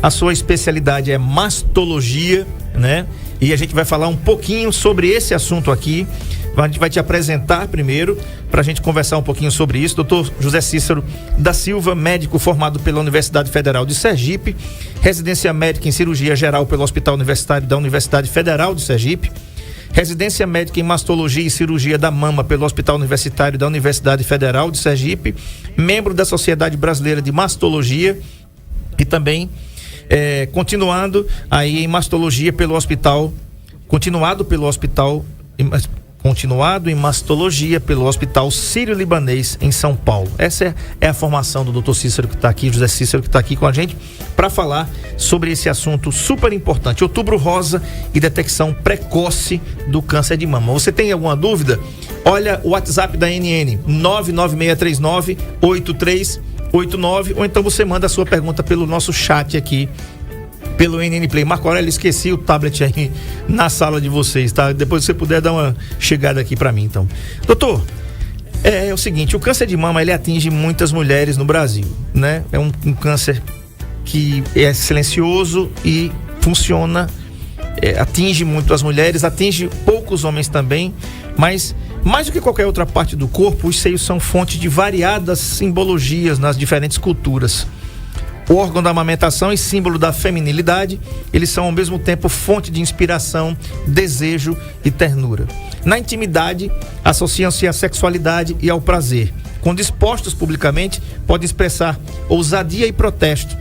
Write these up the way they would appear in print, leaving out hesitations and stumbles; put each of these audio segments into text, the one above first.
A sua especialidade é mastologia, né? E a gente vai falar um pouquinho sobre esse assunto aqui. A gente vai te apresentar primeiro, para a gente conversar um pouquinho sobre isso. Dr. José Cícero da Silva, médico formado pela Universidade Federal de Sergipe, residência médica em cirurgia geral pelo Hospital Universitário da Universidade Federal de Sergipe, residência médica em mastologia e cirurgia da mama pelo Hospital Universitário da Universidade Federal de Sergipe, membro da Sociedade Brasileira de Mastologia e também continuado em mastologia pelo hospital, continuado em mastologia pelo Hospital Sírio-Libanês em São Paulo. Essa é a formação do Dr. Cícero que está aqui, José Cícero que está aqui com a gente para falar sobre esse assunto super importante, Outubro Rosa e detecção precoce do câncer de mama. Você tem alguma dúvida? Olha o WhatsApp da NN, 99639-8389, ou então você manda a sua pergunta pelo nosso chat aqui, pelo NN Play. Marco Aurélio, esqueci o tablet aí na sala de vocês, tá? Depois, se você puder dar uma chegada aqui para mim, então. Doutor, é o seguinte, o câncer de mama, ele atinge muitas mulheres no Brasil, né? É um câncer que é silencioso e funciona, atinge muito as mulheres, atinge poucos homens também, mas mais do que qualquer outra parte do corpo, os seios são fonte de variadas simbologias nas diferentes culturas. O órgão da amamentação e símbolo da feminilidade, eles são ao mesmo tempo fonte de inspiração, desejo e ternura. Na intimidade, associam-se à sexualidade e ao prazer. Quando expostos publicamente, podem expressar ousadia e protesto,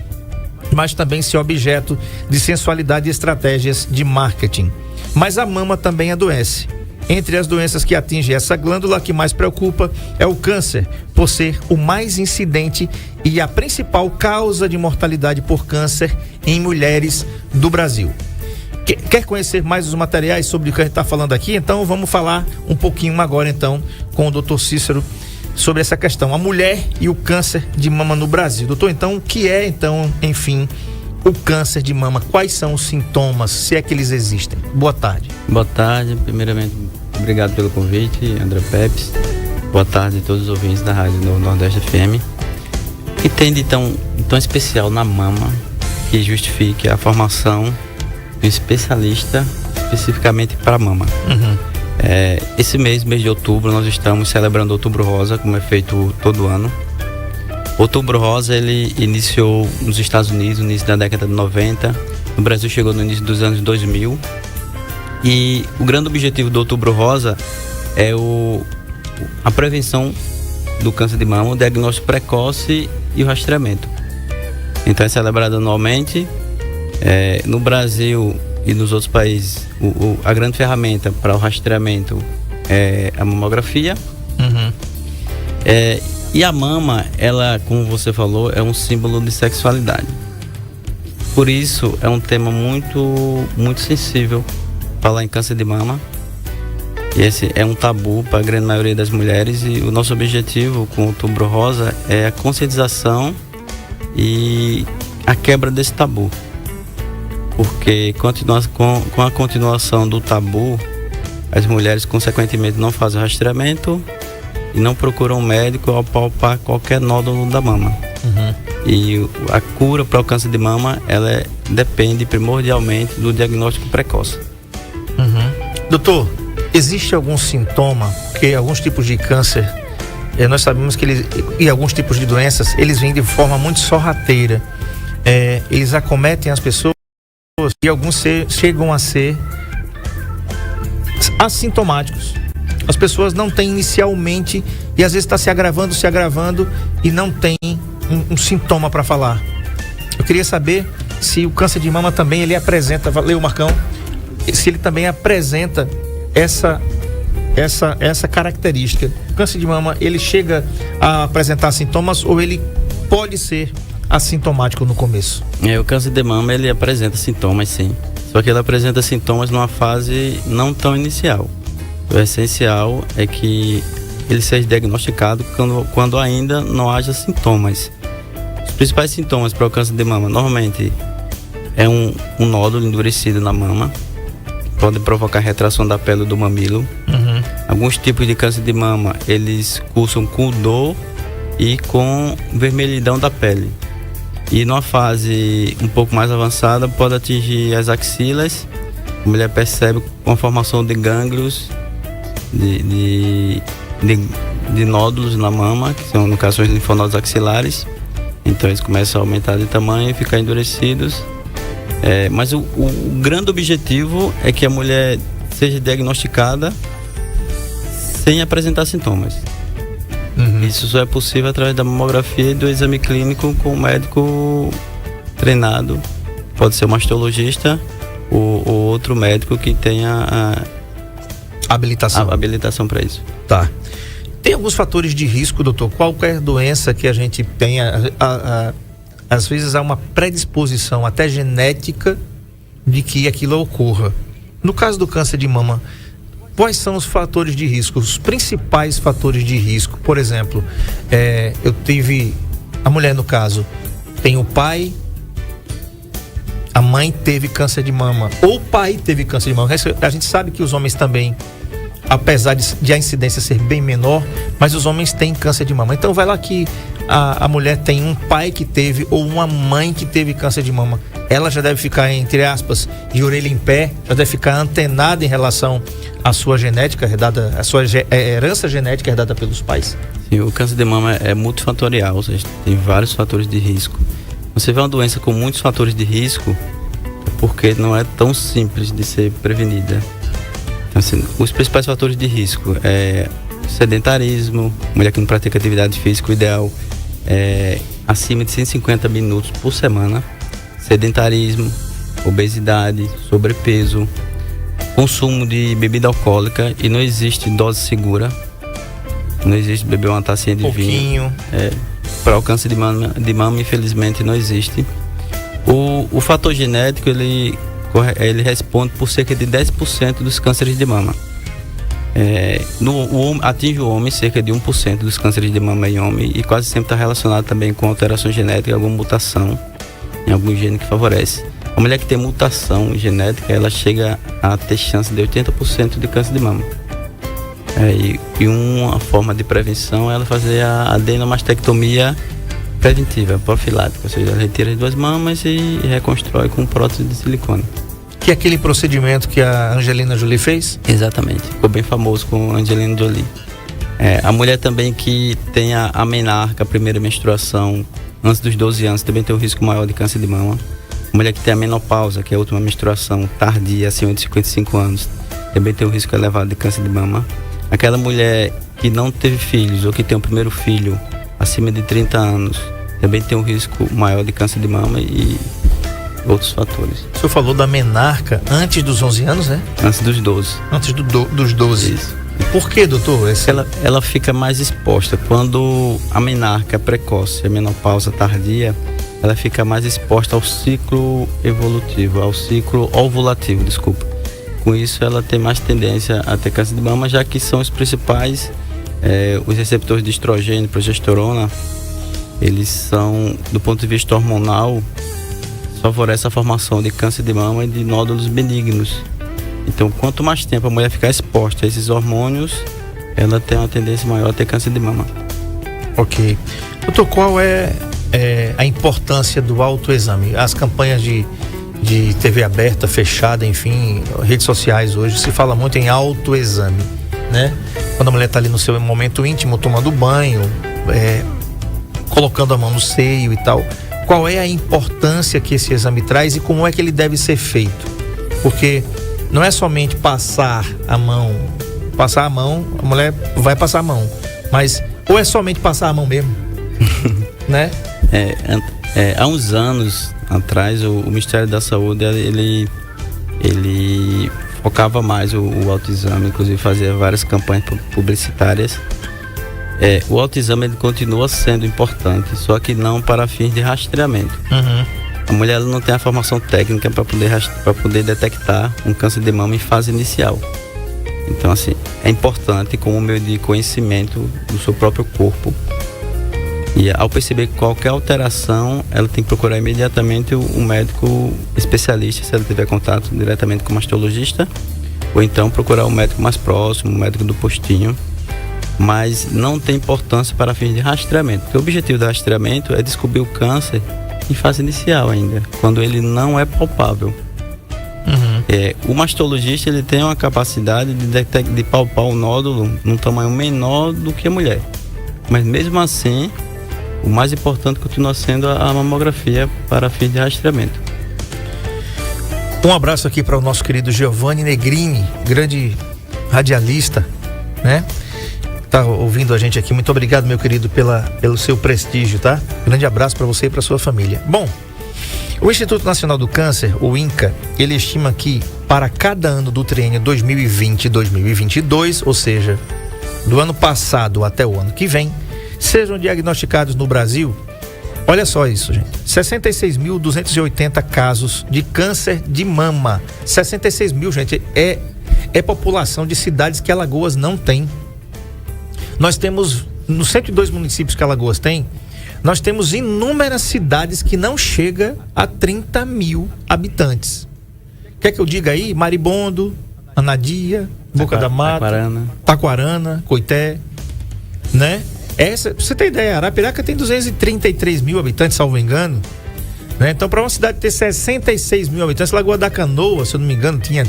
mas também ser objeto de sensualidade e estratégias de marketing. Mas a mama também adoece. Entre as doenças que atingem essa glândula, a que mais preocupa é o câncer, por ser o mais incidente e a principal causa de mortalidade por câncer em mulheres do Brasil. Quer conhecer mais os materiais sobre o que a gente está falando aqui? Então vamos falar um pouquinho agora então com o Dr. Cícero sobre essa questão, a mulher e o câncer de mama no Brasil. Doutor, então o que é então, enfim, o câncer de mama? Quais são os sintomas, se é que eles existem? Boa tarde. Boa tarde, primeiramente obrigado pelo convite, André Pepes. Boa tarde a todos os ouvintes da Rádio Nordeste FM. O que tem de tão especial na mama que justifique a formação de um especialista especificamente para a mama? Esse mês de outubro, nós estamos celebrando o Outubro Rosa, como é feito todo ano. O Outubro Rosa, ele iniciou nos Estados Unidos no início da década de 90, no Brasil chegou no início dos anos 2000, e o grande objetivo do Outubro Rosa é a prevenção do câncer de mama, o diagnóstico precoce e o rastreamento. Então é celebrado anualmente. No Brasil e nos outros países, a grande ferramenta para o rastreamento é a mamografia. E a mama, ela, como você falou, é um símbolo de sexualidade. Por isso, é um tema muito, muito sensível falar em câncer de mama. Esse é um tabu para a grande maioria das mulheres, e o nosso objetivo com o Outubro Rosa é a conscientização e a quebra desse tabu. Porque com a continuação do tabu, as mulheres consequentemente não fazem o rastreamento e não procuram um médico ao palpar qualquer nódulo da mama. E a cura para o câncer de mama, ela depende primordialmente do diagnóstico precoce. Doutor, existe algum sintoma, porque alguns tipos de câncer, nós sabemos que e alguns tipos de doenças, eles vêm de forma muito sorrateira. Eles acometem as pessoas e alguns chegam a ser assintomáticos. As pessoas não têm inicialmente, e às vezes está se agravando e não tem um sintoma para falar. Eu queria saber se o câncer de mama também ele apresenta, valeu Marcão, se ele também apresenta essa característica. O câncer de mama, ele chega a apresentar sintomas ou ele pode ser assintomático no começo? O câncer de mama, ele apresenta sintomas, sim. Só que ele apresenta sintomas numa fase não tão inicial. O essencial é que ele seja diagnosticado quando ainda não haja sintomas. Os principais sintomas para o câncer de mama, normalmente, é um nódulo endurecido na mama. Pode provocar retração da pele do mamilo. Alguns tipos de câncer de mama, eles cursam com dor e com vermelhidão da pele. E numa fase um pouco mais avançada pode atingir as axilas. A mulher percebe uma formação de gânglios, de nódulos na mama, que são, no caso, os linfonodos axilares. Então eles começam a aumentar de tamanho e ficar endurecidos. Mas o grande objetivo é que a mulher seja diagnosticada sem apresentar sintomas. Isso só é possível através da mamografia e do exame clínico com um médico treinado. Pode ser um mastologista ou outro médico que tenha a habilitação para isso. Tá. Tem alguns fatores de risco, doutor? Qualquer doença que a gente tenha, às vezes há uma predisposição até genética de que aquilo ocorra. No caso do câncer de mama, quais são os fatores de risco, os principais fatores de risco? Por exemplo, a mulher, no caso, tem o pai, a mãe teve câncer de mama, ou o pai teve câncer de mama. A gente sabe que os homens também, apesar de a incidência ser bem menor, mas os homens têm câncer de mama. Então vai lá que a mulher tem um pai que teve ou uma mãe que teve câncer de mama. Ela já deve ficar, entre aspas, de orelha em pé, já deve ficar antenada em relação à sua genética herdada, a sua herança genética herdada pelos pais. Sim, o câncer de mama é multifatorial, ou seja, tem vários fatores de risco. Você vê uma doença com muitos fatores de risco, é porque não é tão simples de ser prevenida. Então, assim, os principais fatores de risco é sedentarismo, mulher que não pratica atividade física, o ideal é acima de 150 minutos por semana. Sedentarismo, obesidade, sobrepeso, consumo de bebida alcoólica, e não existe dose segura. Não existe beber uma tacinha de vinho. Para o câncer de mama, infelizmente, não existe. O fator genético, ele responde por cerca de 10% dos cânceres de mama. Atinge o homem cerca de 1% dos cânceres de mama em homem, e quase sempre está relacionado também com alteração genética, alguma mutação em algum gene que favorece. A mulher que tem mutação genética, ela chega a ter chance de 80% de câncer de mama. E uma forma de prevenção é ela fazer a adenomastectomia preventiva, profilática, ou seja, ela retira as duas mamas e reconstrói com prótese de silicone. Que é aquele procedimento que a Angelina Jolie fez? Exatamente, ficou bem famoso com a Angelina Jolie. A mulher também que tem a menarca, a primeira menstruação, antes dos 12 anos, também tem um risco maior de câncer de mama. A mulher que tem a menopausa, que é a última menstruação tardia, acima de 55 anos, também tem um risco elevado de câncer de mama. Aquela mulher que não teve filhos ou que tem o primeiro filho acima de 30 anos, também tem um risco maior de câncer de mama e outros fatores. O senhor falou da menarca antes dos 11 anos, né? Antes dos 12. Antes dos 12. Isso. Por que, doutor? Ela fica mais exposta. Quando a menarca é precoce, a menopausa tardia, ela fica mais exposta ao ciclo evolutivo, ao ciclo ovulativo, desculpa. Com isso, ela tem mais tendência a ter câncer de mama, já que são os principais, os receptores de estrogênio e progesterona, eles são, do ponto de vista hormonal, favorece a formação de câncer de mama e de nódulos benignos. Então, quanto mais tempo a mulher ficar exposta a esses hormônios, ela tem uma tendência maior a ter câncer de mama. Ok. Doutor, qual é a importância do autoexame? As campanhas de TV aberta, fechada, enfim, redes sociais hoje, se fala muito em autoexame, né? Quando a mulher está ali no seu momento íntimo, tomando banho, colocando a mão no seio e tal. Qual é a importância que esse exame traz e como é que ele deve ser feito? Porque não é somente passar a mão, a mulher vai passar a mão, mas ou é somente passar a mão mesmo, né? Há uns anos atrás, o Ministério da Saúde, ele focava mais o autoexame, inclusive fazia várias campanhas publicitárias. O autoexame ele continua sendo importante, só que não para fins de rastreamento. A mulher ela não tem a formação técnica para poder detectar um câncer de mama em fase inicial. Então, assim, é importante como meio de conhecimento do seu próprio corpo. E ao perceber qualquer alteração, ela tem que procurar imediatamente um médico especialista, se ela tiver contato diretamente com o mastologista, ou então procurar o médico mais próximo, o médico do postinho. Mas não tem importância para fins de rastreamento, porque o objetivo do rastreamento é descobrir o câncer em fase inicial ainda, quando ele não é palpável. O mastologista ele tem uma capacidade de palpar o nódulo num tamanho menor do que a mulher. Mas mesmo assim, o mais importante continua sendo a mamografia para fins de rastreamento. Um abraço aqui para o nosso querido Giovanni Negrini, grande radialista, né? Tá ouvindo a gente aqui. Muito obrigado, meu querido, pelo seu prestígio, tá? Grande abraço para você e para sua família. Bom, o Instituto Nacional do Câncer, o INCA, ele estima que para cada ano do triênio 2020 e 2022, ou seja, do ano passado até o ano que vem, sejam diagnosticados no Brasil, olha só isso, gente, 66.280 casos de câncer de mama. 66 mil, gente, é população de cidades que Alagoas não tem. Nós temos, nos 102 municípios que Alagoas tem, nós temos inúmeras cidades que não chega a 30 mil habitantes. Quer que eu diga aí? Maribondo, Anadia, Boca da Mata, Taquarana, Coité, né? Pra você ter ideia, Arapiraca tem 233 mil habitantes, salvo engano, né? Então, para uma cidade ter 66 mil habitantes, Lagoa da Canoa, se eu não me engano, tinha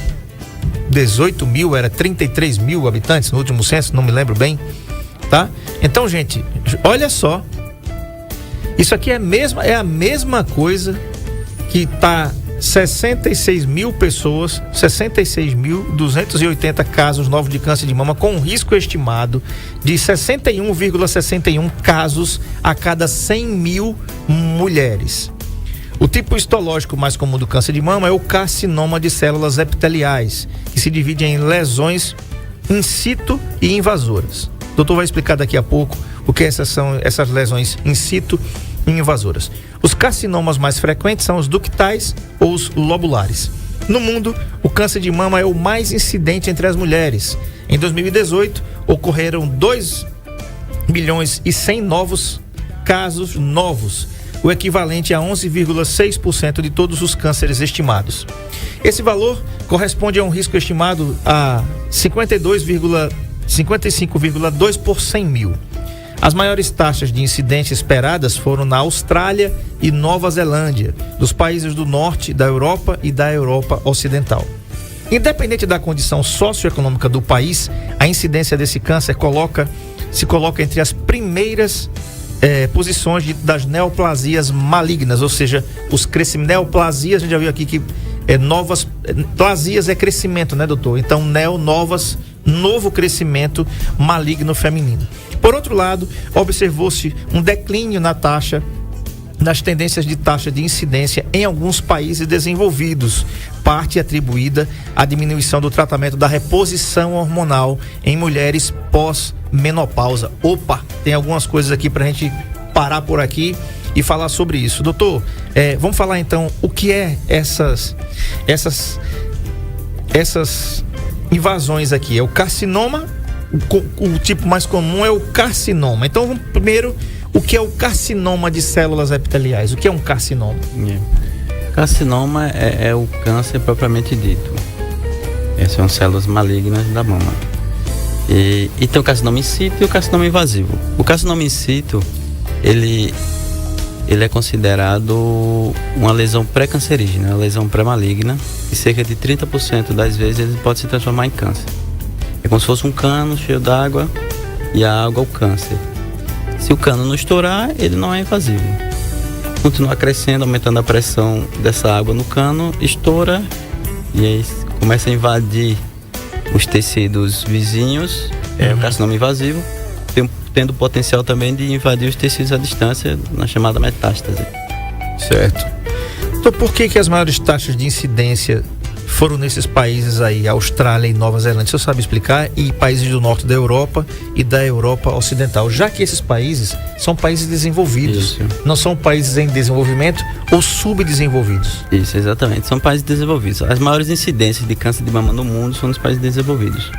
18 mil, era 33 mil habitantes no último censo, não me lembro bem, tá? Então, gente, olha só, isso aqui é a mesma coisa que tá 66 mil pessoas, 66.280 casos novos de câncer de mama, com um risco estimado de 61,61 casos a cada 100 mil mulheres. O tipo histológico mais comum do câncer de mama é o carcinoma de células epiteliais, que se divide em lesões in situ e invasoras. O doutor vai explicar daqui a pouco o que são essas lesões in situ e invasoras. Os carcinomas mais frequentes são os ductais ou os lobulares. No mundo, o câncer de mama é o mais incidente entre as mulheres. Em 2018, ocorreram 2 milhões e 100 novos casos novos, o equivalente a 11,6% de todos os cânceres estimados. Esse valor corresponde a um risco estimado a 55,2 por 100 mil. As maiores taxas de incidência esperadas foram na Austrália e Nova Zelândia, dos países do norte da Europa e da Europa Ocidental. Independente da condição socioeconômica do país, a incidência desse câncer se coloca entre as primeiras posições das neoplasias malignas, ou seja, neoplasias, a gente já viu aqui que novas plasias é crescimento, né, doutor? Então, novo crescimento maligno feminino. Por outro lado, observou-se um declínio nas tendências de taxa de incidência em alguns países desenvolvidos, parte atribuída à diminuição do tratamento da reposição hormonal em mulheres pós-menopausa. Opa, tem algumas coisas aqui pra gente parar por aqui e falar sobre isso. Doutor, vamos falar então o que é essas invasões aqui. É o carcinoma, o tipo mais comum é o carcinoma. Então, vamos primeiro, o que é o carcinoma de células epiteliais? O que é um carcinoma? Carcinoma é o câncer propriamente dito. São células malignas da mama. E tem o carcinoma in situ e o carcinoma invasivo. O carcinoma in situ, ele é considerado uma lesão pré-cancerígena, uma lesão pré-maligna, e cerca de 30% das vezes ele pode se transformar em câncer. É como se fosse um cano cheio d'água e a água é o câncer. Se o cano não estourar, ele não é invasivo. Continua crescendo, aumentando a pressão dessa água no cano, estoura e aí começa a invadir os tecidos vizinhos, é o carcinoma invasivo, tendo potencial também de invadir os tecidos à distância, na chamada metástase. Certo. Então, por que as maiores taxas de incidência foram nesses países aí, Austrália e Nova Zelândia? O senhor sabe explicar? E países do norte da Europa e da Europa Ocidental, já que esses países são países desenvolvidos. Isso. Não são países em desenvolvimento ou subdesenvolvidos. Isso, exatamente, são países desenvolvidos. As maiores incidências de câncer de mama no mundo são nos países desenvolvidos.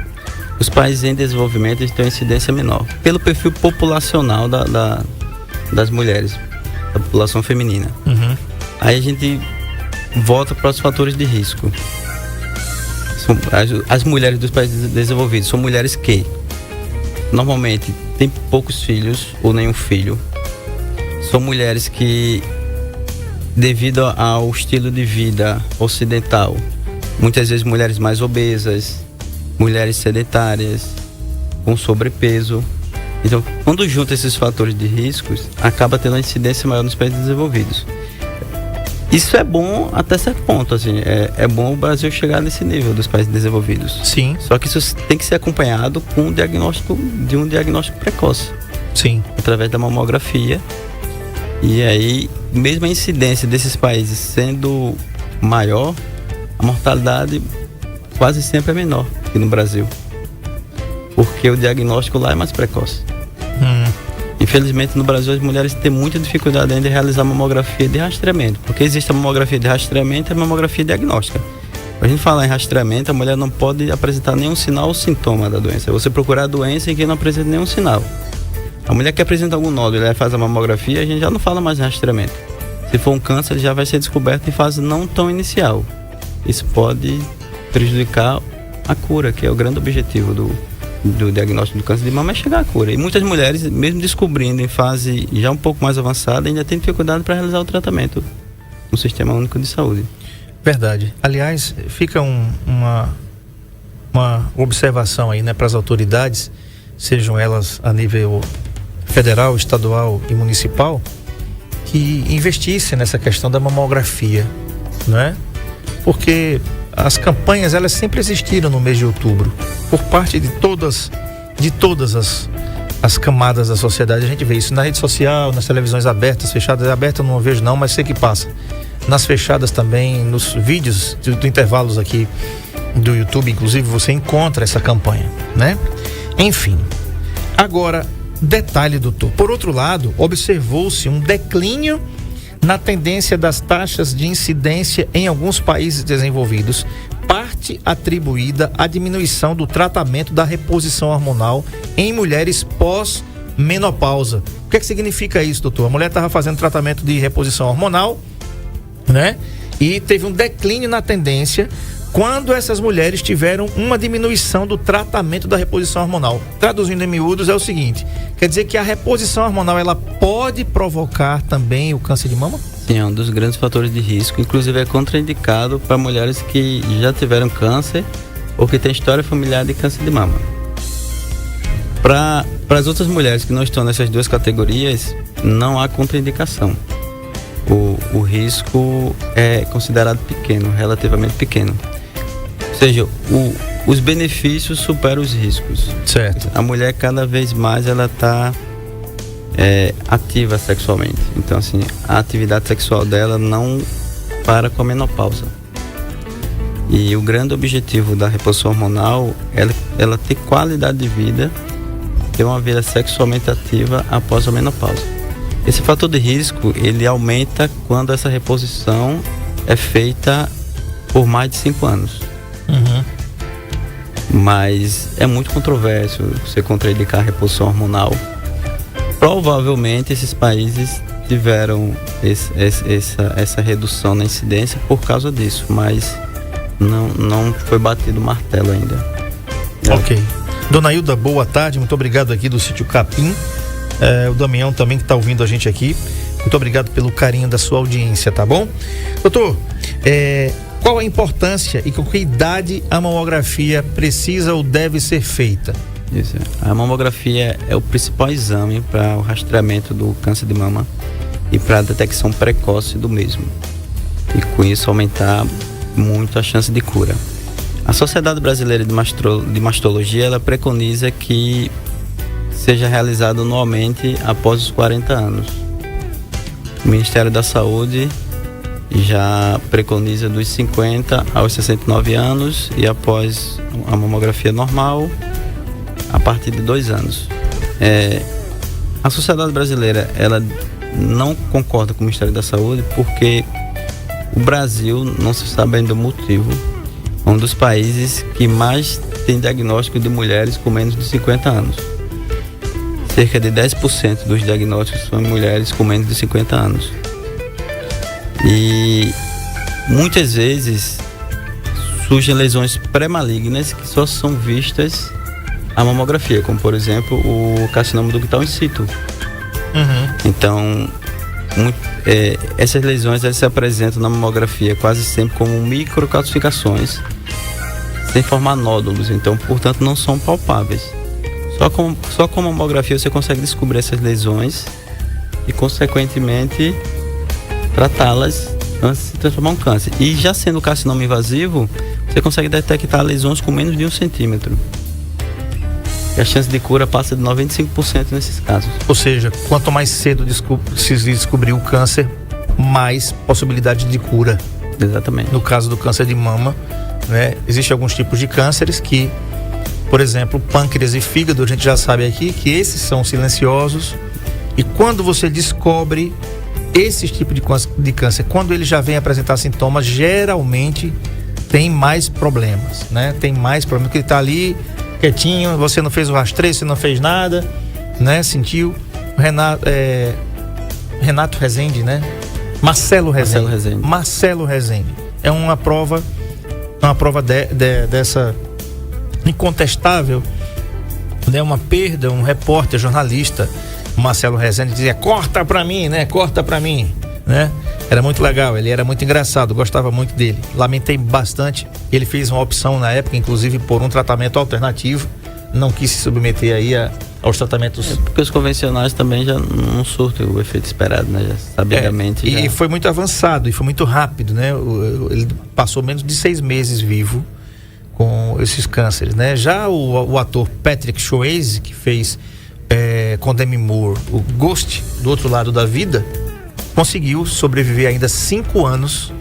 Os países em desenvolvimento têm incidência menor, pelo perfil populacional das mulheres, da população feminina. Aí a gente volta para os fatores de risco. As mulheres dos países desenvolvidos são mulheres que normalmente têm poucos filhos ou nenhum filho. São mulheres que devido ao estilo de vida ocidental, muitas vezes mulheres mais obesas, mulheres sedentárias, com sobrepeso. Então, quando junta esses fatores de riscos, acaba tendo uma incidência maior nos países desenvolvidos. Isso é bom até certo ponto, assim, é bom o Brasil chegar nesse nível dos países desenvolvidos. Sim. Só que isso tem que ser acompanhado com um diagnóstico precoce. Sim. Através da mamografia. E aí, mesmo a incidência desses países sendo maior, a mortalidade quase sempre é menor que no Brasil. Porque o diagnóstico lá é mais precoce. Infelizmente, no Brasil, as mulheres têm muita dificuldade ainda em realizar mamografia de rastreamento. Porque existe a mamografia de rastreamento e a mamografia diagnóstica. Quando a gente fala em rastreamento, a mulher não pode apresentar nenhum sinal ou sintoma da doença. É você procurar a doença em quem não apresenta nenhum sinal. A mulher que apresenta algum nódulo e faz a mamografia, a gente já não fala mais em rastreamento. Se for um câncer, ele já vai ser descoberto em fase não tão inicial. Isso pode prejudicar a cura, que é o grande objetivo do diagnóstico do câncer de mama, é chegar à cura. E muitas mulheres, mesmo descobrindo em fase já um pouco mais avançada, ainda têm dificuldade para realizar o tratamento no Sistema Único de Saúde. Verdade. Aliás, fica uma observação aí, né, para as autoridades, sejam elas a nível federal, estadual e municipal, que investissem nessa questão da mamografia, né? Porque as campanhas, elas sempre existiram no mês de outubro, por parte de todas as camadas da sociedade. A gente vê isso na rede social, nas televisões abertas, fechadas. Abertas eu não vejo não, mas sei que passa. Nas fechadas também, nos vídeos do intervalos aqui do YouTube, inclusive, você encontra essa campanha, né? Enfim, agora, detalhe, doutor. Por outro lado, observou-se um declínio na tendência das taxas de incidência em alguns países desenvolvidos, parte atribuída à diminuição do tratamento da reposição hormonal em mulheres pós-menopausa. O que é que significa isso, doutor? A mulher estava fazendo tratamento de reposição hormonal, né? E teve um declínio na tendência quando essas mulheres tiveram uma diminuição do tratamento da reposição hormonal. Traduzindo em miúdos, é o seguinte: quer dizer que a reposição hormonal, ela pode provocar também o câncer de mama? Sim, é um dos grandes fatores de risco. Inclusive é contraindicado para mulheres que já tiveram câncer ou que têm história familiar de câncer de mama. Para as outras mulheres que não estão nessas duas categorias, não há contraindicação. O risco é considerado pequeno, relativamente pequeno. Ou seja, os benefícios superam os riscos. Certo. A mulher, cada vez mais, ela está ativa sexualmente. Então, assim, a atividade sexual dela não para com a menopausa. E o grande objetivo da reposição hormonal é ela ter qualidade de vida, ter uma vida sexualmente ativa após a menopausa. Esse fator de risco, ele aumenta quando essa reposição é feita por mais de 5 anos. Mas é muito controverso você contraindicar a reposição hormonal. Provavelmente esses países tiveram essa redução na incidência por causa disso, mas não foi batido o martelo ainda. Ok. Dona Hilda, boa tarde, muito obrigado aqui do Sítio Capim. O Damião também que está ouvindo a gente aqui. Muito obrigado pelo carinho da sua audiência, tá bom? Doutor, qual a importância e com que idade a mamografia precisa ou deve ser feita? Isso. A mamografia é o principal exame para o rastreamento do câncer de mama e para a detecção precoce do mesmo. E com isso aumentar muito a chance de cura. A Sociedade Brasileira de Mastologia, ela preconiza que seja realizado anualmente após os 40 anos. O Ministério da Saúde já preconiza dos 50 aos 69 anos e após a mamografia normal, a partir de 2 anos. A Sociedade Brasileira, ela não concorda com o Ministério da Saúde porque o Brasil, não se sabe ainda o motivo, é um dos países que mais tem diagnóstico de mulheres com menos de 50 anos. Cerca de 10% dos diagnósticos são em mulheres com menos de 50 anos. E muitas vezes surgem lesões pré-malignas que só são vistas à mamografia, como por exemplo o carcinoma ductal in situ. Então, essas lesões elas se apresentam na mamografia quase sempre como microcalcificações, sem formar nódulos, então, portanto, não são palpáveis. Só com a mamografia você consegue descobrir essas lesões e, consequentemente, tratá-las antes de se transformar em um câncer. E já sendo carcinoma invasivo, você consegue detectar lesões com menos de 1 centímetro. E a chance de cura passa de 95% nesses casos. Ou seja, quanto mais cedo se descobrir o câncer, mais possibilidade de cura. Exatamente. No caso do câncer de mama, né, existem alguns tipos de cânceres que, por exemplo, pâncreas e fígado, a gente já sabe aqui que esses são silenciosos. E quando você descobre esse tipo de câncer, quando ele já vem apresentar sintomas, geralmente tem mais problemas, né? Tem mais problemas, porque ele está ali quietinho, você não fez o rastreio, você não fez nada, né? Sentiu. Renato Rezende, né? Marcelo Rezende. É uma prova dessa incontestável, né? Uma perda, um repórter, jornalista, Marcelo Rezende, dizia: corta pra mim, né? Corta pra mim, né? Era muito legal, ele era muito engraçado, gostava muito dele. Lamentei bastante. Ele fez uma opção na época, inclusive, por um tratamento alternativo. Não quis se submeter aí aos tratamentos. Porque os convencionais também já não surtem o efeito esperado, né? Já sabidamente. E foi muito avançado e foi muito rápido, né? Ele passou menos de 6 meses vivo com esses cânceres, né? Já o ator Patrick Swayze, que fez com Demi Moore o Ghost, do outro lado da vida, conseguiu sobreviver ainda 5 anos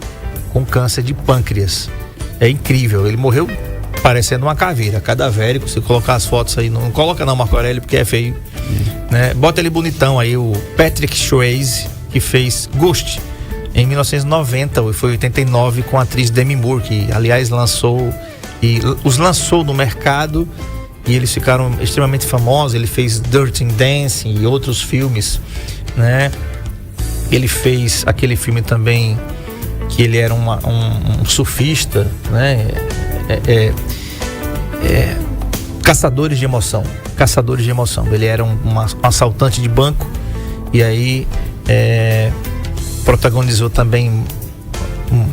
com câncer de pâncreas. É incrível, ele morreu parecendo uma caveira, cadavérico. Se colocar as fotos aí, não coloca não, Marco Aurélio, porque é feio, né? Bota ele bonitão aí, o Patrick Swayze, que fez Ghost em 1990, e foi 89, com a atriz Demi Moore, que aliás os lançou no mercado, e eles ficaram extremamente famosos. Ele fez Dirty Dancing e outros filmes, né? Ele fez aquele filme também que ele era um surfista, né? Caçadores de Emoção. Ele era um assaltante de banco, e aí protagonizou também,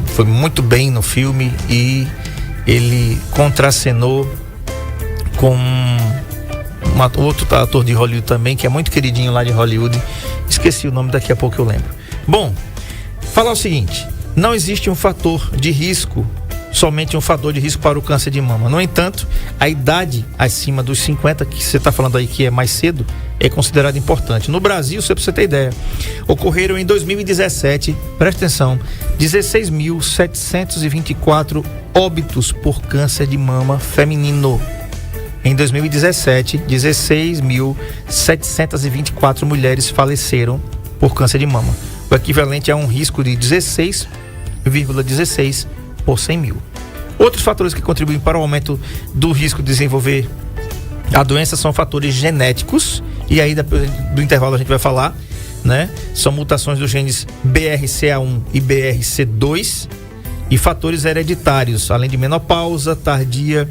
foi muito bem no filme, e ele contracenou com outro ator de Hollywood também, que é muito queridinho lá de Hollywood. Esqueci o nome, daqui a pouco eu lembro. Bom, falar o seguinte: não existe um fator de risco, somente um fator de risco para o câncer de mama. No entanto, a idade acima dos 50, que você está falando aí que é mais cedo, é considerada importante. No Brasil, só para você ter ideia, ocorreram em 2017, presta atenção, 16.724 óbitos por câncer de mama feminino. Em 2017, 16.724 mulheres faleceram por câncer de mama, o equivalente a um risco de 16,16 por 100 mil. Outros fatores que contribuem para o aumento do risco de desenvolver a doença são fatores genéticos, e aí depois do intervalo a gente vai falar, né? São mutações dos genes BRCA1 e BRC2, e fatores hereditários, além de menopausa tardia,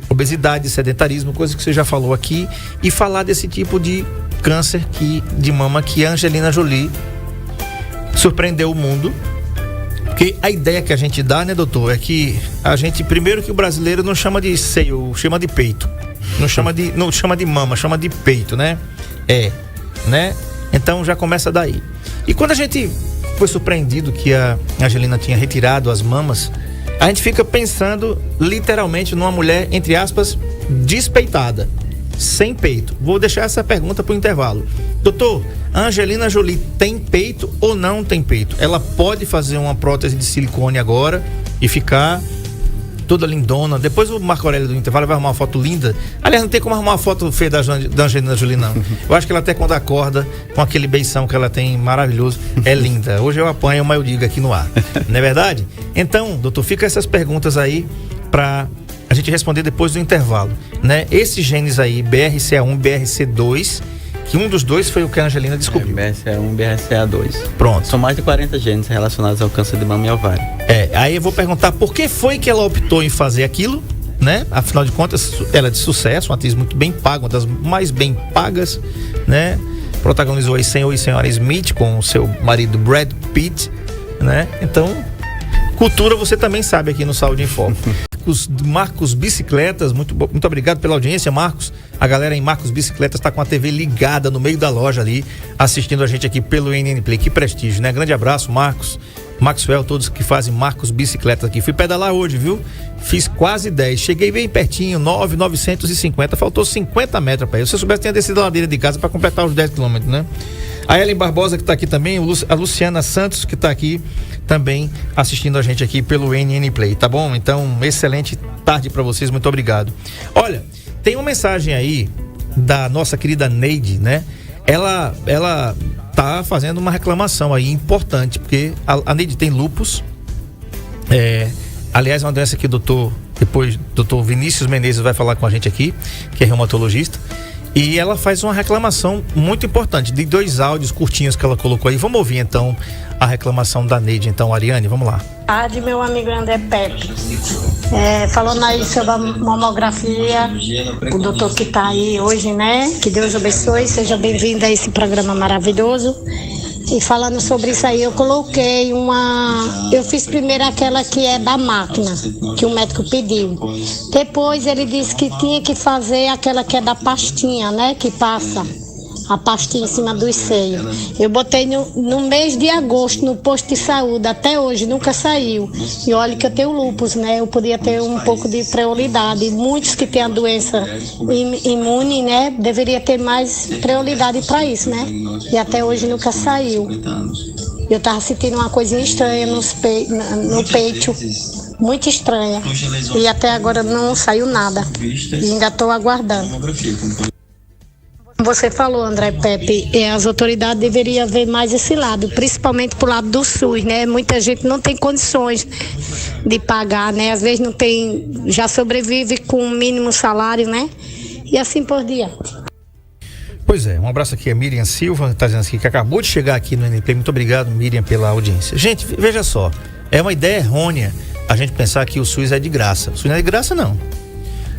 obesidade, sedentarismo, coisa que você já falou aqui, e falar desse tipo de câncer de mama que a Angelina Jolie surpreendeu o mundo. Porque a ideia que a gente dá, né, doutor, é que a gente, primeiro, que o brasileiro não chama de seio, chama de peito. Não chama de mama, chama de peito, né? Né? Então já começa daí. E quando a gente foi surpreendido que a Angelina tinha retirado as mamas, a gente fica pensando literalmente numa mulher, entre aspas, despeitada, sem peito. Vou deixar essa pergunta para o intervalo. Doutor, a Angelina Jolie tem peito ou não tem peito? Ela pode fazer uma prótese de silicone agora e ficar toda lindona? Depois o Marco Aurélio do intervalo vai arrumar uma foto linda. Aliás, não tem como arrumar uma foto feia da Angelina Jolie, não. Eu acho que ela até quando acorda, com aquele beição que ela tem maravilhoso, é linda. Hoje eu apanho, mas eu digo aqui no ar. Não é verdade? Então, doutor, fica essas perguntas aí pra a gente responder depois do intervalo, né? Esses genes aí, BRCA1 e BRC2, que um dos dois foi o que a Angelina descobriu. BRCA1 e BRCA2. Pronto. São mais de 40 genes relacionados ao câncer de mama e ovário. Aí eu vou perguntar por que foi que ela optou em fazer aquilo, né? Afinal de contas, ela é de sucesso, uma atriz muito bem paga, uma das mais bem pagas, né? protagonizou aí Senhor e Senhora Smith com o seu marido Brad Pitt, né? Então, cultura você também sabe aqui no Saúde em Foco. Marcos Bicicletas, muito obrigado pela audiência, Marcos. A galera em Marcos Bicicletas está com a TV ligada no meio da loja ali, assistindo a gente aqui pelo NN Play. Que prestígio, né? Grande abraço, Marcos, Maxwell, todos que fazem Marcos Bicicletas aqui. Fui pedalar hoje, viu? Fiz quase 10, cheguei bem pertinho, 9,950, faltou 50 metros para ir. Se eu soubesse, tinha descido a ladeira de casa para completar os 10 quilômetros, né? A Ellen Barbosa que está aqui também, a Luciana Santos que está aqui também assistindo a gente aqui pelo NN Play, tá bom? Então, excelente tarde para vocês, muito obrigado. Olha, tem uma mensagem aí da nossa querida Neide, né? Ela tá fazendo uma reclamação aí importante, porque a Neide tem lúpus, aliás, é uma doença que o doutor Vinícius Menezes vai falar com a gente aqui, que é reumatologista. E ela faz uma reclamação muito importante, de 2 áudios curtinhos que ela colocou aí. Vamos ouvir então a reclamação da Neide. Então, Ariane, vamos lá. Boa tarde, meu amigo André Pepe. Falando aí sobre a mamografia, o doutor que está aí hoje, né? Que Deus abençoe, seja bem-vindo a esse programa maravilhoso. E falando sobre isso aí, eu coloquei eu fiz primeiro aquela que é da máquina, que o médico pediu. Depois ele disse que tinha que fazer aquela que é da pastinha, né? Que passa a pastinha em cima dos seios. Eu botei no mês de agosto no posto de saúde, até hoje nunca saiu. E olha que eu tenho lúpus, né? Eu podia ter um pouco de prioridade. Muitos que têm a doença imune, né? Deveria ter mais prioridade para isso, né? E até hoje nunca saiu. Eu tava sentindo uma coisinha estranha no peito, muito estranha. E até agora não saiu nada. E ainda estou aguardando. Você falou, André Pepe, as autoridades deveriam ver mais esse lado, principalmente pro lado do SUS, né? Muita gente não tem condições de pagar, né? Às vezes não tem, já sobrevive com o mínimo salário, né? E assim por diante. Pois é, um abraço aqui a Miriam Silva, está dizendo aqui que acabou de chegar aqui no NP. Muito obrigado, Miriam, pela audiência. Gente, veja só, é uma ideia errônea a gente pensar que o SUS é de graça. O SUS não é de graça, não.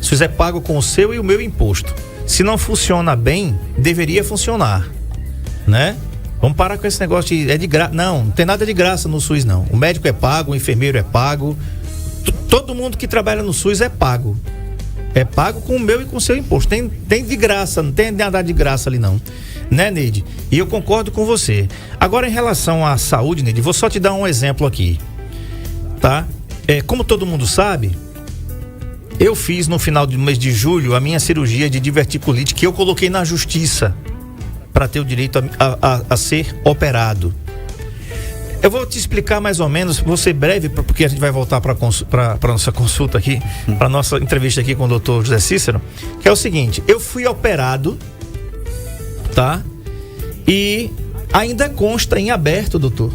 O SUS é pago com o seu e o meu imposto. Se não funciona bem, deveria funcionar, né? Vamos parar com esse negócio de é de graça. Não tem nada de graça no SUS, não. O médico é pago, o enfermeiro é pago, todo mundo que trabalha no SUS é pago. É pago com o meu e com o seu imposto. Tem de graça, não tem nada de graça ali, não. Né, Neide? E eu concordo com você. Agora, em relação à saúde, Neide, vou só te dar um exemplo aqui, tá? Como todo mundo sabe, eu fiz no final do mês de julho a minha cirurgia de diverticulite, que eu coloquei na justiça para ter o direito a ser operado. Eu vou te explicar mais ou menos, vou ser breve, porque a gente vai voltar para nossa consulta aqui, para nossa entrevista aqui com o doutor José Cícero, que é o seguinte: eu fui operado, tá? E ainda consta em aberto, doutor,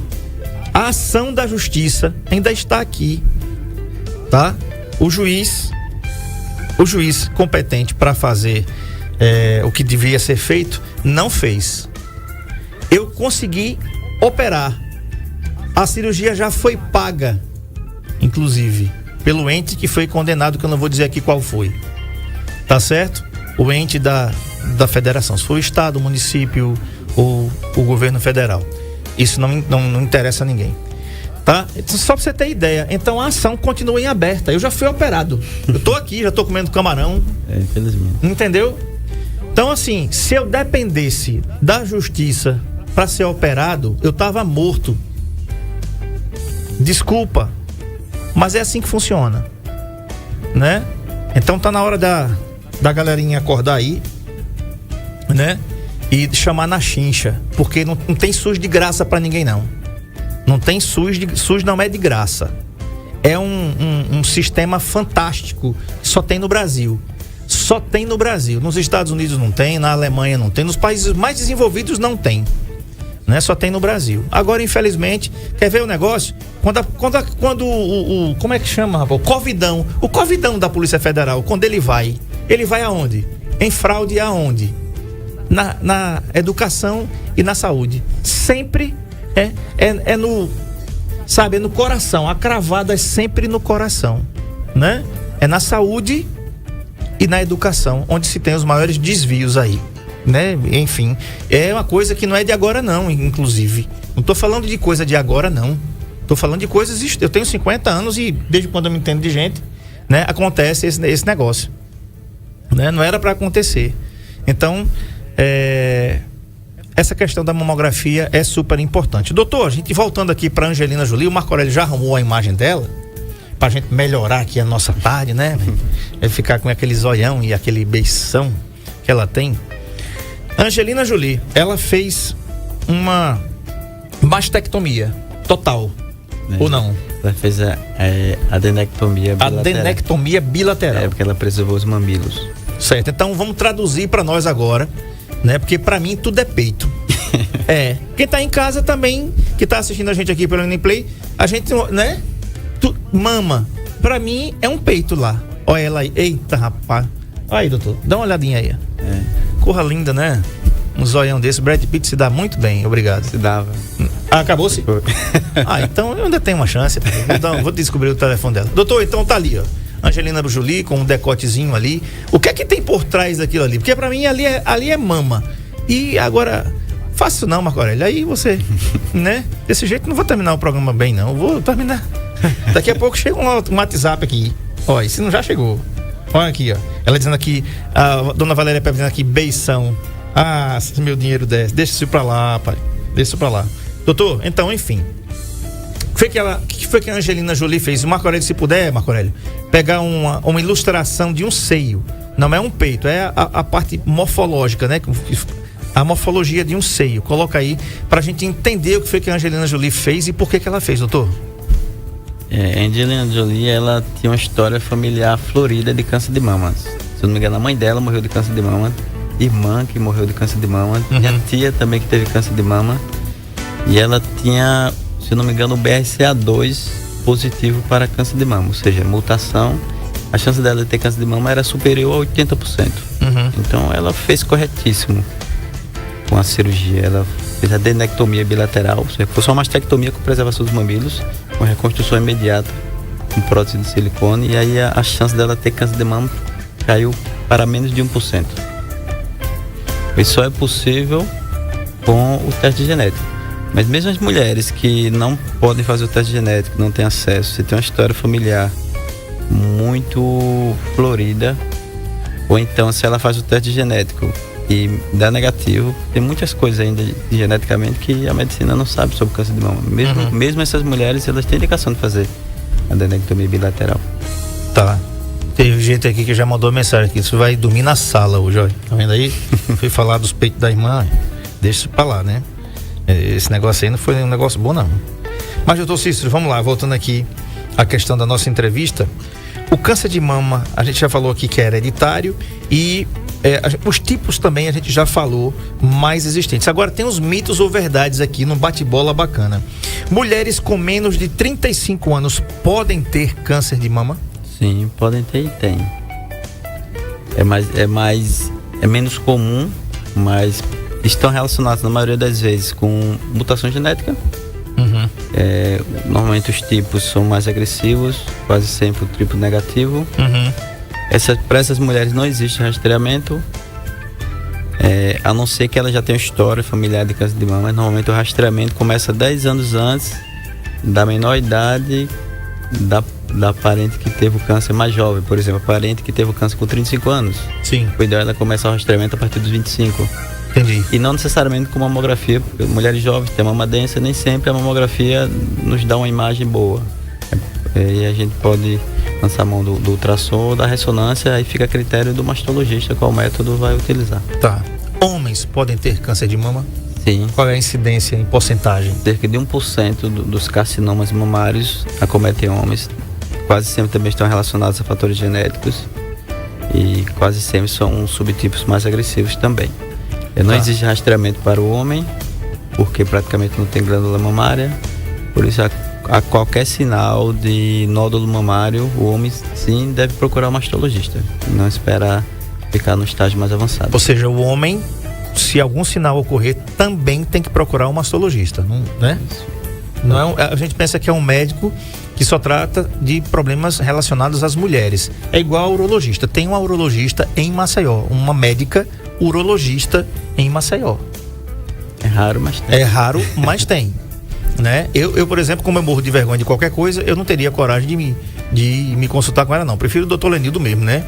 a ação da justiça ainda está aqui, tá? O juiz competente para fazer o que devia ser feito não fez. Eu consegui operar. A cirurgia já foi paga, inclusive, pelo ente que foi condenado, que eu não vou dizer aqui qual foi. Tá certo? O ente da federação. Se for o estado, o município ou o governo federal. Isso não interessa a ninguém. Tá? Só pra você ter ideia. Então a ação continua em aberta. Eu já fui operado. Eu tô aqui, já tô comendo camarão. Infelizmente. Entendeu? Então, assim, se eu dependesse da justiça para ser operado, eu tava morto. Desculpa, mas é assim que funciona, né? Então tá na hora da galerinha acordar aí, né? E chamar na chincha, porque não tem SUS de graça pra ninguém, não. Não tem SUS não é de graça. É um sistema fantástico que só tem no Brasil. Só tem no Brasil. Nos Estados Unidos não tem, na Alemanha não tem, nos países mais desenvolvidos não tem. Né? Só tem no Brasil. Agora, infelizmente, quer ver o negócio? Quando o como é que chama, rapaz? O covidão da Polícia Federal, quando ele vai aonde? Em fraude aonde? Na educação e na saúde. Sempre é no, sabe, é no coração. A cravada é sempre no coração, né? É na saúde e na educação, onde se tem os maiores desvios aí. né? Enfim, é uma coisa que não é de agora não, inclusive. Não tô falando de coisa de agora não. Tô falando de coisas, eu tenho 50 anos e desde quando eu me entendo de gente, né, acontece esse negócio, né? Não era para acontecer. Então, essa questão da mamografia é super importante. Doutor, a gente voltando aqui para Angelina Jolie, o Marco Aurélio já arrumou a imagem dela pra gente melhorar aqui a nossa tarde, né? É ficar com aquele zoião e aquele beição que ela tem. Angelina Jolie, ela fez uma mastectomia total, ou não? Ela fez a adenectomia bilateral. Adenectomia bilateral. Porque ela preservou os mamilos. Certo, então vamos traduzir para nós agora, né? Porque para mim tudo é peito. Quem tá em casa também, que tá assistindo a gente aqui pelo Uniplay, a gente, né? Mama, pra mim é um peito lá. Olha ela aí, eita rapaz. Olha aí, doutor, dá uma olhadinha aí. Corra linda, né? Um zoião desse, Brad Pitt se dá muito bem, obrigado. Se dava. Acabou-se? Então eu ainda tenho uma chance. Vou descobrir o telefone dela. Doutor, então tá ali, ó. Angelina Jolie com um decotezinho ali. O que é que tem por trás daquilo ali? Porque pra mim ali é mama. E agora, faço não, Marco Aurélio. Aí você, né? Desse jeito não vou terminar o programa bem, não. Vou terminar. Daqui a pouco chega um WhatsApp aqui. Olha, e se não já chegou. Olha aqui, ó. Ela dizendo aqui, a dona Valéria Pepe dizendo aqui, beição. Se meu dinheiro desce, deixa isso pra lá, pai. Deixa isso pra lá. Doutor, então, enfim. O que foi que a Angelina Jolie fez? O Marco Aurélio, se puder, Marco Aurélio, pegar uma ilustração de um seio. Não é um peito, é a parte morfológica, né? A morfologia de um seio. Coloca aí pra gente entender o que foi que a Angelina Jolie fez e por que ela fez, doutor. A Angelina Jolie, ela tinha uma história familiar florida de câncer de mama. Se eu não me engano, a mãe dela morreu de câncer de mama, irmã que morreu de câncer de mama, minha tia também que teve câncer de mama, e ela tinha, se eu não me engano, o BRCA2 positivo para câncer de mama, ou seja, mutação, a chance dela de ter câncer de mama era superior a 80%. Então ela fez corretíssimo com a cirurgia. Ela fez a adenectomia bilateral, ou seja, foi só uma mastectomia com preservação dos mamilos, com reconstrução imediata, com prótese de silicone, e aí a chance dela ter câncer de mama caiu para menos de 1%. Isso só é possível com o teste genético. Mas mesmo as mulheres que não podem fazer o teste genético, não têm acesso, se tem uma história familiar muito florida, ou então se ela faz o teste genético e dá negativo, tem muitas coisas ainda geneticamente que a medicina não sabe sobre câncer de mama. Mesmo essas mulheres, elas têm indicação de fazer a adenectomia bilateral. Tá. Teve gente aqui que já mandou mensagem aqui. Isso vai dormir na sala hoje, olha. Tá vendo aí? Fui falar dos peitos da irmã. Deixa isso pra lá, né? Esse negócio aí não foi um negócio bom, não. Mas, doutor Cícero, vamos lá. Voltando aqui à questão da nossa entrevista. O câncer de mama, a gente já falou aqui que é hereditário e os tipos também a gente já falou mais existentes. Agora tem os mitos ou verdades aqui no bate-bola bacana. Mulheres com menos de 35 anos podem ter câncer de mama? Sim, podem ter e tem. É menos comum, mas estão relacionados na maioria das vezes com mutação genética. Normalmente os tipos são mais agressivos, quase sempre o triplo negativo. Para essas mulheres não existe rastreamento, a não ser que ela já tenha história familiar de câncer de mama. Mas normalmente o rastreamento começa 10 anos antes da menor idade da parente que teve o câncer mais jovem. Por exemplo, a parente que teve o câncer com 35 anos. Sim. O ideal é ela começar o rastreamento a partir dos 25. Entendi. E não necessariamente com mamografia, porque mulheres jovens têm mama densa, nem sempre a mamografia nos dá uma imagem boa. E a gente pode lançar a mão do ultrassom ou da ressonância, aí fica a critério do mastologista qual método vai utilizar. Tá. Homens podem ter câncer de mama? Sim. Qual é a incidência em porcentagem? Cerca de 1% dos carcinomas mamários acometem homens. Quase sempre também estão relacionados a fatores genéticos e quase sempre são subtipos mais agressivos também. Não existe rastreamento para o homem, porque praticamente não tem glândula mamária, por isso a qualquer sinal de nódulo mamário, o homem sim deve procurar um mastologista, não esperar ficar no estágio mais avançado. Ou seja, o homem, se algum sinal ocorrer, também tem que procurar um mastologista, não, né? Não a gente pensa que é um médico que só trata de problemas relacionados às mulheres. É igual ao urologista. Tem uma urologista em Maceió, uma médica urologista em Maceió. É raro, mas tem. É raro, mas tem. Né? Eu, por exemplo, como eu morro de vergonha de qualquer coisa, eu não teria coragem de me consultar com ela, não. Prefiro o doutor Lenildo mesmo, né?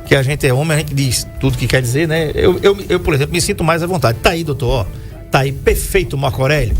Que a gente é homem, a gente diz tudo que quer dizer, né? Eu, por exemplo, me sinto mais à vontade. Tá aí, doutor, ó. Tá aí, perfeito, Marco Aurélio.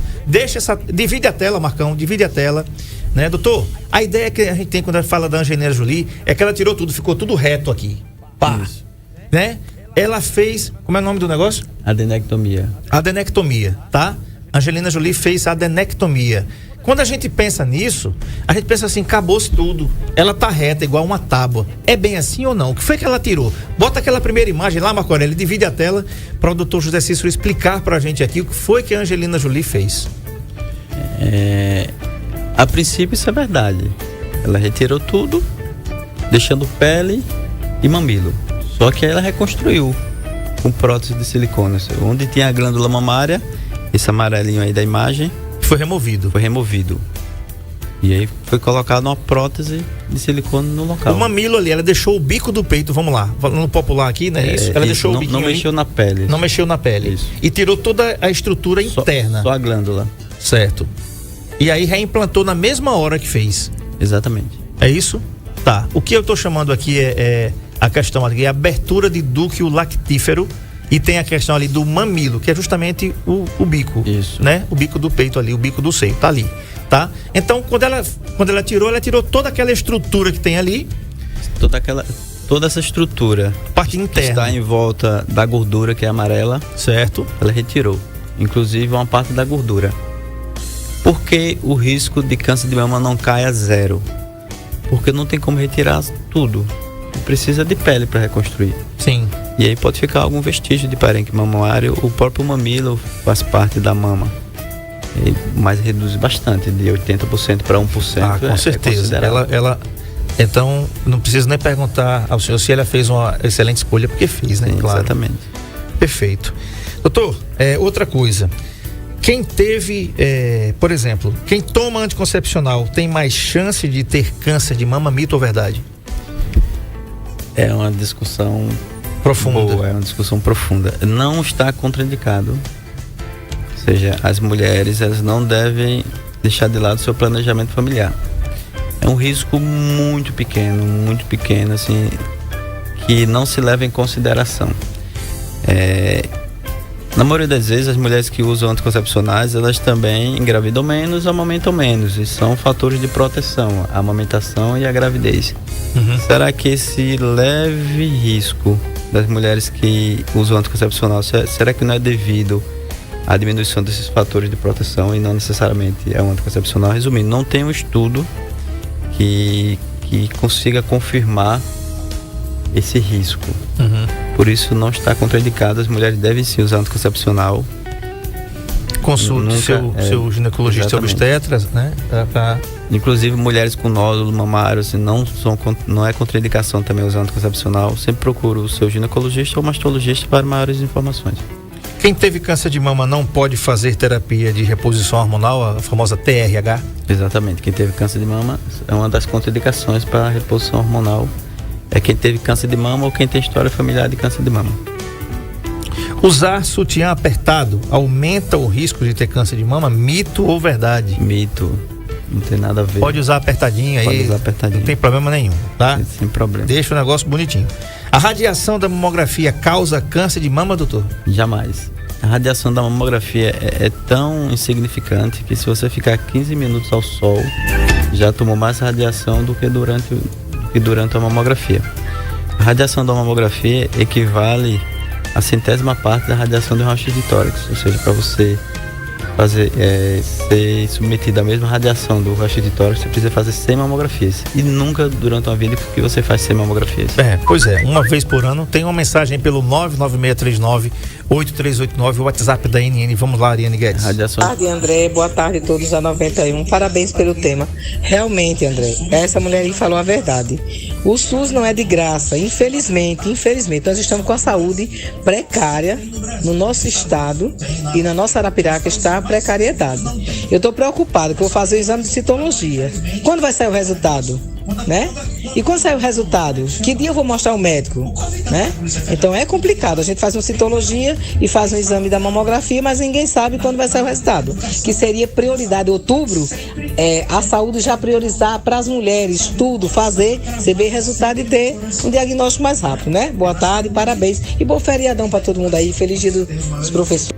Divide a tela, Marcão, divide a tela. Né, doutor? A ideia que a gente tem quando a gente fala da Angelina Jolie é que ela tirou tudo, ficou tudo reto aqui. Pá. Isso. Né? Ela fez, como é o nome do negócio? Adenectomia. Adenectomia, tá? Angelina Jolie fez adenectomia. Quando a gente pensa nisso, a gente pensa assim, acabou-se tudo. Ela tá reta, igual uma tábua. É bem assim ou não? O que foi que ela tirou? Bota aquela primeira imagem lá, Marco Aurélio, divide a tela para o doutor José Cícero explicar pra gente aqui o que foi que a Angelina Jolie fez. A princípio isso é verdade. Ela retirou tudo, deixando pele e mamilo. Só que ela reconstruiu com prótese de silicone. Onde tinha a glândula mamária, esse amarelinho aí da imagem, foi removido. E aí foi colocado uma prótese de silicone no local. O mamilo ali, ela deixou o bico do peito, vamos lá, no popular aqui, né? Isso. Ela deixou o biquinho. Não mexeu na pele. Não mexeu na pele. Isso. E tirou toda a estrutura interna. Só a glândula. Certo. E aí reimplantou na mesma hora que fez. Exatamente. É isso? Tá. O que eu tô chamando aqui é a questão aqui, a abertura de dúctilo lactífero, e tem a questão ali do mamilo, que é justamente o bico. Isso. Né? O bico do peito ali, o bico do seio, tá ali. Tá? Então, quando ela tirou toda aquela estrutura que tem ali. Toda essa estrutura. Parte interna. Que está em volta da gordura, que é amarela. Certo. Ela retirou. Inclusive uma parte da gordura. Por que o risco de câncer de mama não cai a zero? Porque não tem como retirar tudo. Precisa de pele para reconstruir. Sim. E aí pode ficar algum vestígio de parênquima mamário. O próprio mamilo faz parte da mama. Mas reduz bastante, de 80% para 1%. Ah, com certeza. Ela então, não preciso nem perguntar ao senhor se ela fez uma excelente escolha, porque fez, né? Sim, claro. Exatamente. Perfeito. Doutor, outra coisa. Quem teve, por exemplo, quem toma anticoncepcional tem mais chance de ter câncer de mama, mito ou verdade? É uma discussão profunda. Boa, é uma discussão profunda. Não está contraindicado. Ou seja, as mulheres, elas não devem deixar de lado seu planejamento familiar. É um risco muito pequeno, assim, que não se leva em consideração. Na maioria das vezes, as mulheres que usam anticoncepcionais, elas também engravidam menos, amamentam menos. E são fatores de proteção, a amamentação e a gravidez. Uhum. Será que esse leve risco das mulheres que usam anticoncepcional, será que não é devido à diminuição desses fatores de proteção e não necessariamente é um anticoncepcional? Resumindo, não tem um estudo que consiga confirmar esse risco. Uhum. Por isso não está contraindicado. As mulheres devem sim usar anticoncepcional. Consulte seu ginecologista obstetra, né? Inclusive mulheres com nódulo mamário, assim, não é contraindicação também usar anticoncepcional. Sempre procure o seu ginecologista ou mastologista para maiores informações. Quem teve câncer de mama não pode fazer terapia de reposição hormonal, a famosa TRH? Exatamente. Quem teve câncer de mama é uma das contraindicações para a reposição hormonal. É quem teve câncer de mama ou quem tem história familiar de câncer de mama. Usar sutiã apertado aumenta o risco de ter câncer de mama? Mito ou verdade? Mito. Não tem nada a ver. Pode usar apertadinho aí. Pode usar apertadinho. Não tem problema nenhum, tá? Sem problema. Deixa o negócio bonitinho. A radiação da mamografia causa câncer de mama, doutor? Jamais. A radiação da mamografia é tão insignificante que se você ficar 15 minutos ao sol, já tomou mais radiação do que durante a mamografia. A radiação da mamografia equivale a 100ª parte da radiação do raio-x de tórax, ou seja, para você ser submetido à mesma radiação do raio-x de tórax, você precisa fazer 100 mamografias. E nunca durante uma vida que você faz 100 mamografias. Pois é, uma vez por ano. Tem uma mensagem pelo 99639-8389, o WhatsApp da NN. Vamos lá, Ariane Guedes. Boa tarde, André. Boa tarde a todos da 91. Parabéns pelo tema. Realmente, André, essa mulher aí falou a verdade. O SUS não é de graça, infelizmente. Nós estamos com a saúde precária no nosso estado e na nossa Arapiraca está a precariedade. Eu estou preocupado que eu vou fazer o exame de citologia. Quando vai sair o resultado? Né? E quando sair o resultado, que dia eu vou mostrar ao médico, né? Então é complicado, a gente faz uma citologia e faz um exame da mamografia, mas ninguém sabe quando vai sair o resultado, que seria prioridade. Outubro, a saúde já priorizar para as mulheres, tudo, fazer, receber resultado e ter um diagnóstico mais rápido, né? Boa tarde, parabéns e bom feriadão para todo mundo aí, feliz dia dos professores.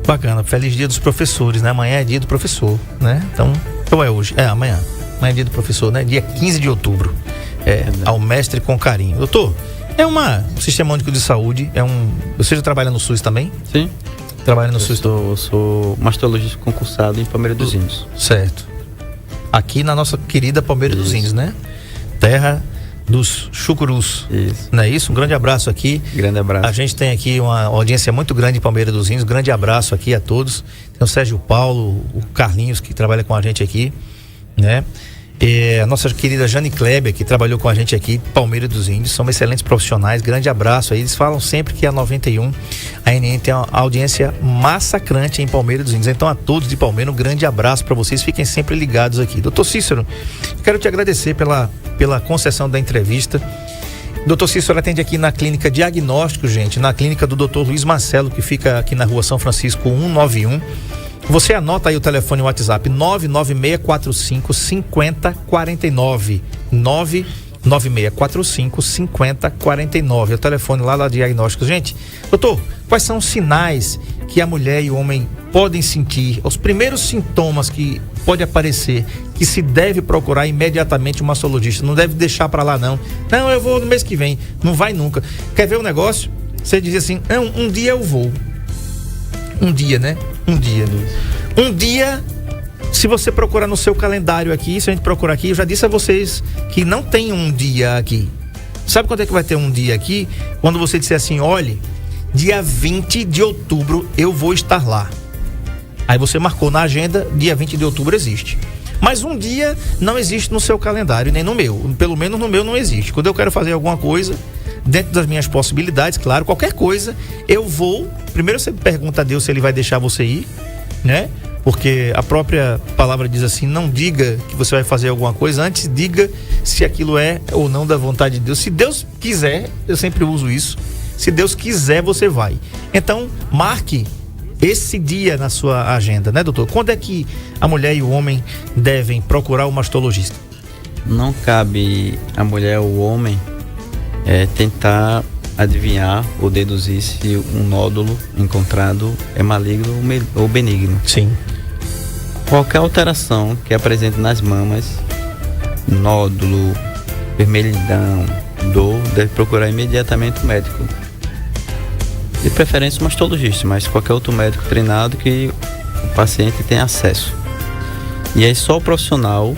Bacana, feliz dia dos professores, né? Amanhã é dia do professor, né? Então, ou é hoje? É amanhã. Amanhã é dia do professor, né? Dia 15 de outubro. Ao mestre com carinho. Doutor, um sistema único de saúde, você já trabalha no SUS também? Sim. Trabalha no SUS? Eu sou mastologista concursado em Palmeira dos Índios. Certo. Aqui na nossa querida Palmeira dos Índios, né? Terra dos chucurus. Isso. Não é isso? Um grande abraço aqui. Grande abraço. A gente tem aqui uma audiência muito grande em Palmeira dos Índios. Grande abraço aqui a todos. Tem o Sérgio Paulo, o Carlinhos, que trabalha com a gente aqui, né? A nossa querida Jane Kleber, que trabalhou com a gente aqui, Palmeira dos Índios, são excelentes profissionais, grande abraço aí. Eles falam sempre que a 91, a NN tem uma audiência massacrante em Palmeira dos Índios. Então a todos de Palmeira, um grande abraço para vocês, fiquem sempre ligados aqui. Doutor Cícero, quero te agradecer pela concessão da entrevista. Doutor Cícero atende aqui na clínica Diagnóstico, gente, na clínica do doutor Luiz Marcelo, que fica aqui na rua São Francisco 191. Você anota aí o telefone e o WhatsApp 996455049 996455049 é o telefone lá da Diagnóstico. Gente, doutor, quais são os sinais que a mulher e o homem podem sentir, os primeiros sintomas que pode aparecer, que se deve procurar imediatamente um mastologista? Não deve deixar pra lá não eu vou no mês que vem, não vai nunca. Quer ver um negócio? Você diz assim, um dia eu vou. Um dia, né? Um dia, se você procurar no seu calendário aqui, se a gente procurar aqui, eu já disse a vocês que não tem um dia aqui. Sabe quando é que vai ter um dia aqui? Quando você disser assim, olhe, dia 20 de outubro eu vou estar lá. Aí você marcou na agenda, dia 20 de outubro existe. Mas um dia não existe no seu calendário, nem no meu. Pelo menos no meu não existe. Quando eu quero fazer alguma coisa, dentro das minhas possibilidades, claro, qualquer coisa, eu vou. Primeiro você pergunta a Deus se ele vai deixar você ir, né? Porque a própria palavra diz assim, não diga que você vai fazer alguma coisa, antes diga se aquilo é ou não da vontade de Deus. Se Deus quiser, eu sempre uso isso, se Deus quiser, você vai. Então, marque esse dia na sua agenda, né, doutor? Quando é que a mulher e o homem devem procurar o mastologista? Não cabe a mulher ou o homem tentar adivinhar ou deduzir se um nódulo encontrado é maligno ou benigno. Sim. Qualquer alteração que apresente nas mamas, nódulo, vermelhidão, dor, deve procurar imediatamente o médico. De preferência o mastologista, mas qualquer outro médico treinado que o paciente tenha acesso. E aí só o profissional,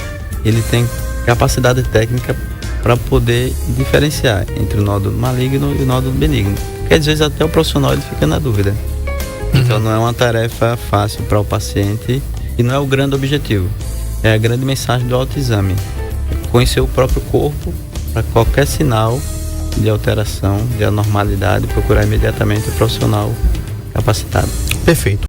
ele tem capacidade técnica para poder diferenciar entre o nódulo maligno e o nódulo benigno. Porque às vezes até o profissional ele fica na dúvida. Então não é uma tarefa fácil para o paciente e não é o grande objetivo. É a grande mensagem do autoexame. Conhecer o próprio corpo para qualquer sinal de alteração, de anormalidade, procurar imediatamente o profissional capacitado. Perfeito.